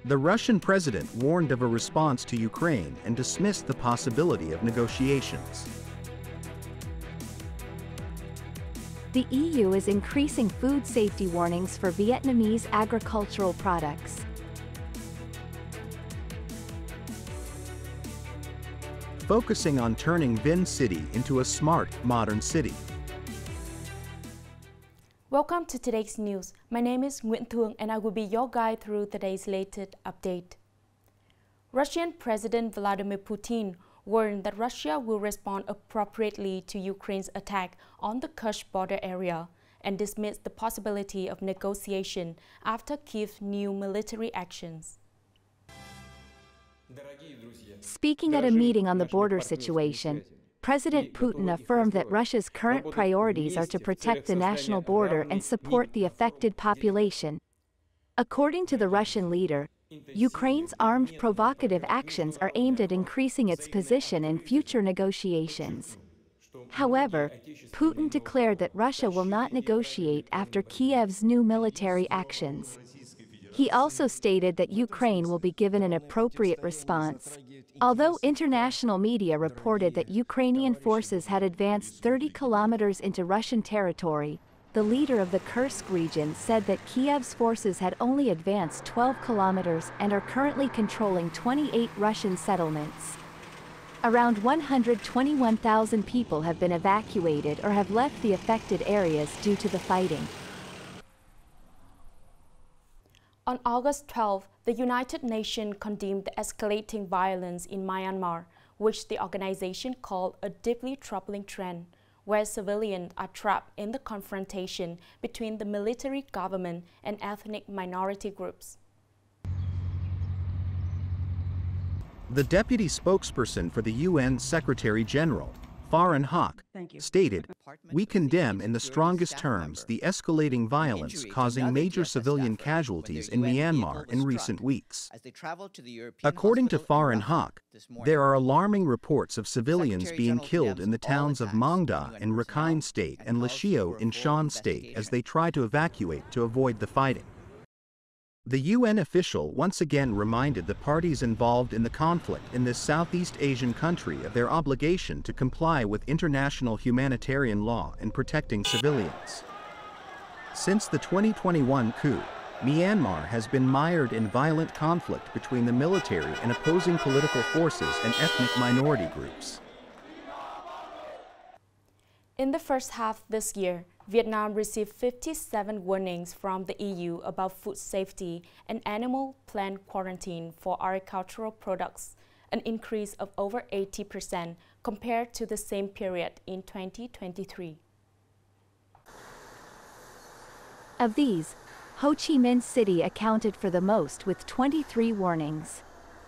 The Russian president warned of a response to Ukraine and dismissed the possibility of negotiations. The EU is increasing food safety warnings for Vietnamese agricultural products. Focusing on turning Vin City into a smart, modern city. Welcome to today's news. My name is Nguyễn Thị Minh Khai and I will be your guide through today's latest update. Russian President Vladimir Putin warned that Russia will respond appropriately to Ukraine's attack on the Kursk border area and dismissed the possibility of negotiation after Kyiv's new military actions. Speaking at a meeting on the border situation, President Putin affirmed that Russia's current priorities are to protect the national border and support the affected population. According to the Russian leader, Ukraine's armed provocative actions are aimed at increasing its position in future negotiations. However, Putin declared that Russia will not negotiate after Kiev's new military actions. He also stated that Ukraine will be given an appropriate response. Although international media reported that Ukrainian forces had advanced 30 kilometers into Russian territory, the leader of the Kursk region said that Kiev's forces had only advanced 12 kilometers and are currently controlling 28 Russian settlements. Around 121,000 people have been evacuated or have left the affected areas due to the fighting. On August 12, the United Nations condemned the escalating violence in Myanmar, which the organization called a deeply troubling trend, where civilians are trapped in the confrontation between the military government and ethnic minority groups. The deputy spokesperson for the UN Secretary General, Farhan Haq, stated, "We condemn in the strongest terms the escalating violence causing major civilian casualties in Myanmar in recent weeks." According to Farhan Haq, there are alarming reports of civilians being killed in the towns of Mongda in Rakhine State and Lashio in Shan State as they try to evacuate to avoid the fighting. The UN official once again reminded the parties involved in the conflict in this Southeast Asian country of their obligation to comply with international humanitarian law in protecting civilians. Since the 2021 coup, Myanmar has been mired in violent conflict between the military and opposing political forces and ethnic minority groups. In the first half this year, Vietnam received 57 warnings from the EU about food safety and animal plant quarantine for agricultural products, an increase of over 80% compared to the same period in 2023. Of these, Ho Chi Minh City accounted for the most with 23 warnings.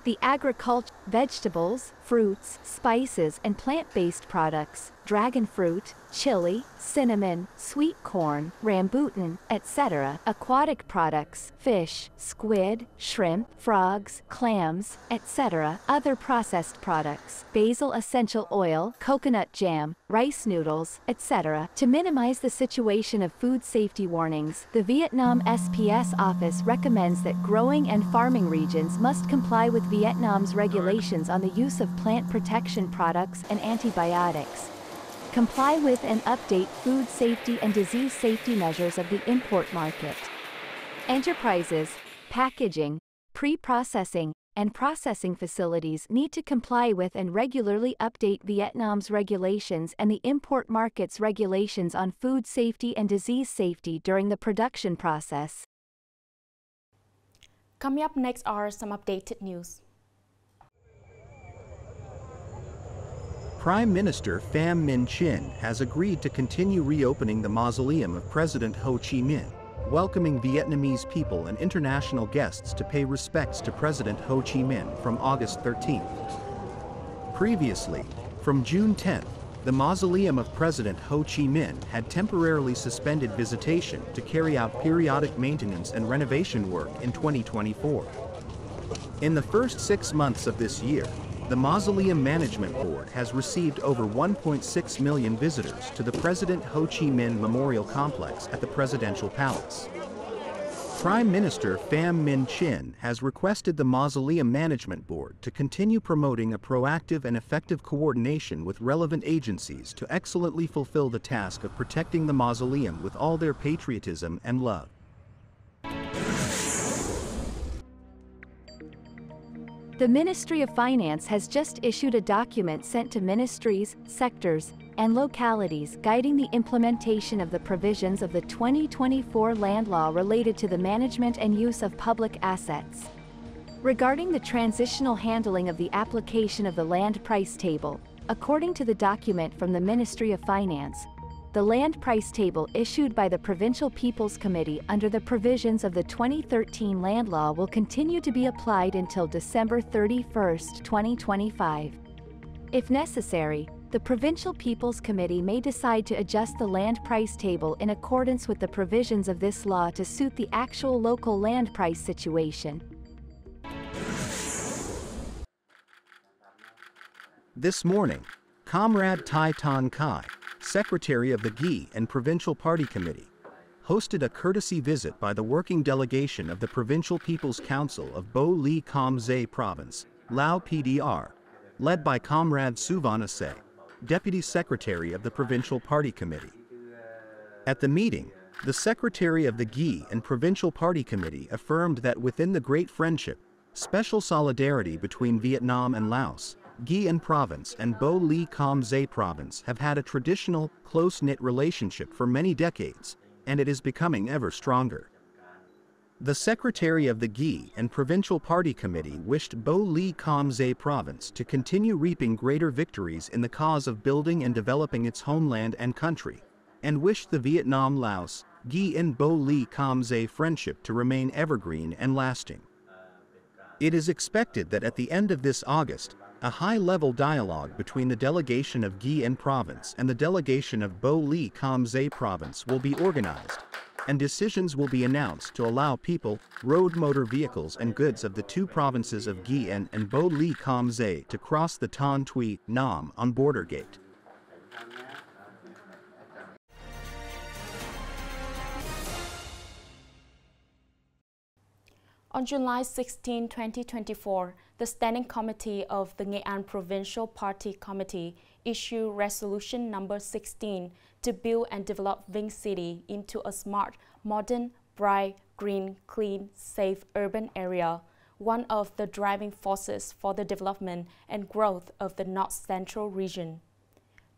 The agriculture, vegetables, fruits, spices, and plant-based products, dragon fruit, chili, cinnamon, sweet corn, rambutan, etc., aquatic products, fish, squid, shrimp, frogs, clams, etc., other processed products, basil essential oil, coconut jam, rice noodles, etc. To minimize the situation of food safety warnings, the Vietnam SPS office recommends that growing and farming regions must comply with Vietnam's regulations on the use of plant protection products and antibiotics. Comply with and update food safety and disease safety measures of the import market. Enterprises, packaging, pre-processing, and processing facilities need to comply with and regularly update Vietnam's regulations and the import market's regulations on food safety and disease safety during the production process. Coming up next are some updated news. Prime Minister Pham Minh Chinh has agreed to continue reopening the mausoleum of President Ho Chi Minh, welcoming Vietnamese people and international guests to pay respects to President Ho Chi Minh from August 13th. Previously, from June 10th, the mausoleum of President Ho Chi Minh had temporarily suspended visitation to carry out periodic maintenance and renovation work in 2024. In the first 6 months of this year, the Mausoleum Management Board has received over 1.6 million visitors to the President Ho Chi Minh Memorial Complex at the Presidential Palace. Prime Minister Pham Minh Chinh has requested the Mausoleum Management Board to continue promoting a proactive and effective coordination with relevant agencies to excellently fulfill the task of protecting the mausoleum with all their patriotism and love. The Ministry of Finance has just issued a document sent to ministries, sectors, and localities guiding the implementation of the provisions of the 2024 land law related to the management and use of public assets. Regarding the transitional handling of the application of the land price table, according to the document from the Ministry of Finance, the land price table issued by the Provincial People's Committee under the provisions of the 2013 land law will continue to be applied until December 31, 2025. If necessary, the Provincial People's Committee may decide to adjust the land price table in accordance with the provisions of this law to suit the actual local land price situation. This morning, Comrade Tai Ton Kai, Secretary of the GI and Provincial Party Committee, hosted a courtesy visit by the working delegation of the Provincial People's Council of Bo Li Kham Zay Province, Lao PDR, led by Comrade Suvanase, Deputy Secretary of the Provincial Party Committee. At the meeting, the Secretary of the GI and Provincial Party Committee affirmed that within the Great Friendship, special solidarity between Vietnam and Laos, Ghi An Province and Bo Li Kham Zay Province have had a traditional, close-knit relationship for many decades, and it is becoming ever stronger. The Secretary of the GI and Provincial Party Committee wished Bo Li Kham Zay Province to continue reaping greater victories in the cause of building and developing its homeland and country, and wished the Vietnam-Laos, Ghi An Bo Li Kham Zay friendship to remain evergreen and lasting. It is expected that at the end of this August, a high-level dialogue between the delegation of Ghi An Province and the delegation of Bo Li Kham Zay Province will be organized, and decisions will be announced to allow people, road motor vehicles and goods of the two provinces of Ghi An and Bo Li Kham Zay to cross the Ton Tui Nam on border gate. On July 16, 2024, the Standing Committee of the Nghệ An Provincial Party Committee issued Resolution number 16 to build and develop Vin City into a smart, modern, bright, green, clean, safe urban area, one of the driving forces for the development and growth of the North Central region.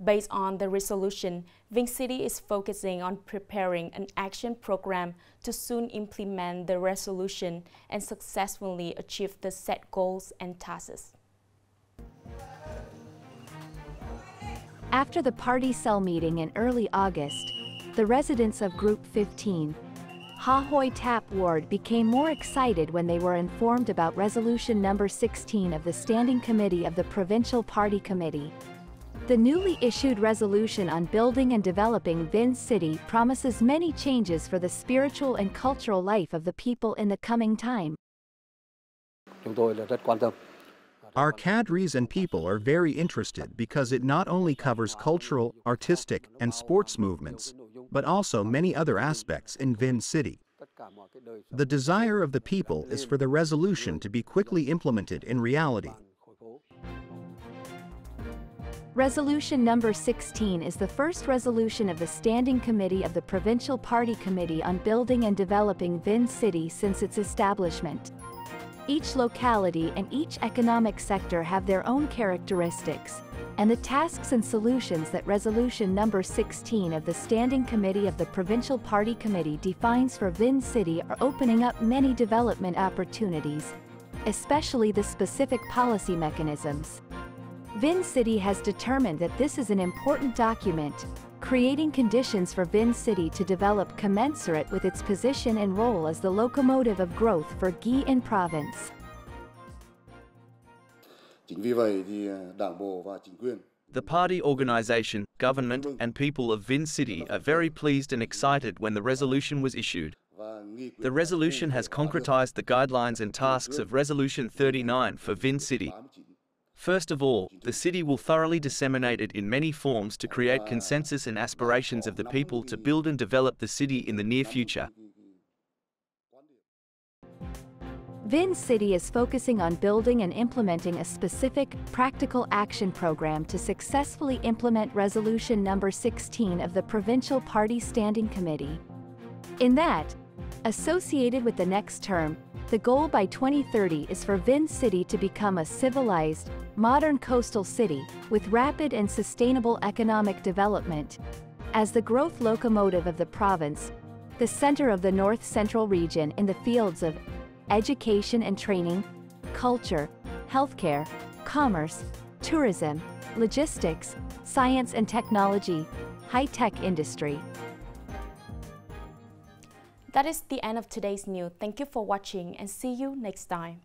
Based on the resolution, Vin City is focusing on preparing an action program to soon implement the resolution and successfully achieve the set goals and tasks. After the party cell meeting in early August, the residents of Group 15, Ha Hoi Tap Ward became more excited when they were informed about Resolution number 16 of the Standing Committee of the Provincial Party Committee. The newly issued resolution on building and developing Vin City promises many changes for the spiritual and cultural life of the people in the coming time. Our cadres and people are very interested because it not only covers cultural, artistic, and sports movements, but also many other aspects in Vin City. The desire of the people is for the resolution to be quickly implemented in reality. Resolution number 16 is the first resolution of the Standing Committee of the Provincial Party Committee on building and developing Vin City since its establishment. Each locality and each economic sector have their own characteristics, and the tasks and solutions that Resolution number 16 of the Standing Committee of the Provincial Party Committee defines for Vin City are opening up many development opportunities, especially the specific policy mechanisms. Vin City has determined that this is an important document, creating conditions for Vin City to develop commensurate with its position and role as the locomotive of growth for Ghi An Province. The party organization, government, and people of Vin City are very pleased and excited when the resolution was issued. The resolution has concretized the guidelines and tasks of Resolution 39 for Vin City. First of all, the city will thoroughly disseminate it in many forms to create consensus and aspirations of the people to build and develop the city in the near future. Vin City is focusing on building and implementing a specific, practical action program to successfully implement Resolution number 16 of the Provincial Party Standing Committee. In that, associated with the next term, the goal by 2030 is for Vin City to become a civilized, modern coastal city with rapid and sustainable economic development. As the growth locomotive of the province, the center of the North Central region in the fields of education and training, culture, healthcare, commerce, tourism, logistics, science and technology, high-tech industry. That is the end of today's news. Thank you for watching and see you next time.